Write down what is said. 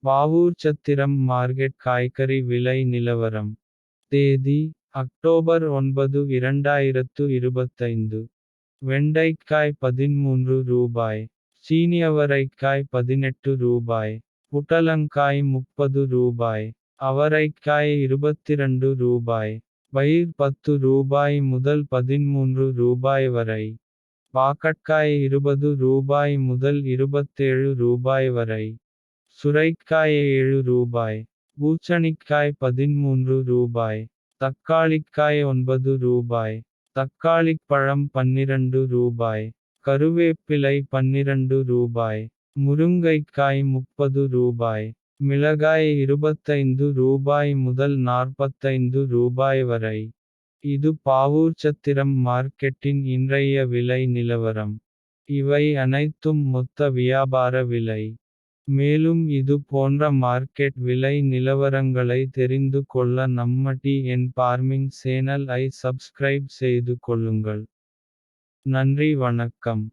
பாவூர் சத்திரம் market காய்கறி விலை நிலவரம். தேதி அக்டோபர் 9 2025. வெண்டைக்காய் 13 ரூபாய். சீனியவரைக்காய் 18 ரூபாய். புடலங்காய் 30 ரூபாய். அவரைக்காய் 22 ரூபாய். பயிர் 10 ரூபாய் முதல் 13 ரூபாய் வரை. பாக்கட்காய் 20 ரூபாய் முதல் 27 ரூபாய் வரை. சுரைக்காய் 7 ரூபாய். பூசணிக்காய் 13 ரூபாய். தக்காளிக்காய் 9 ரூபாய். தக்காளிப்பழம் 12 ரூபாய். கருவேப்பிலை 12 ரூபாய். முருங்கைக்காய் 30 ரூபாய். மிளகாய் 25 ரூபாய் முதல் 45 ரூபாய் வரை. இது பாவூர் சத்திரம் மார்க்கெட்டின் இன்றைய விலை நிலவரம். இவை அனைத்தும் மொத்த வியாபார விலை. மேலும் இது போன்ற மார்க்கெட் விலை நிலவரங்களை தெரிந்து கொள்ள நம்ம TN ஃபார்மிங் சேனல் ஐ சப்ஸ்கிரைப் செய்து கொள்ளுங்கள். நன்றி வணக்கம்.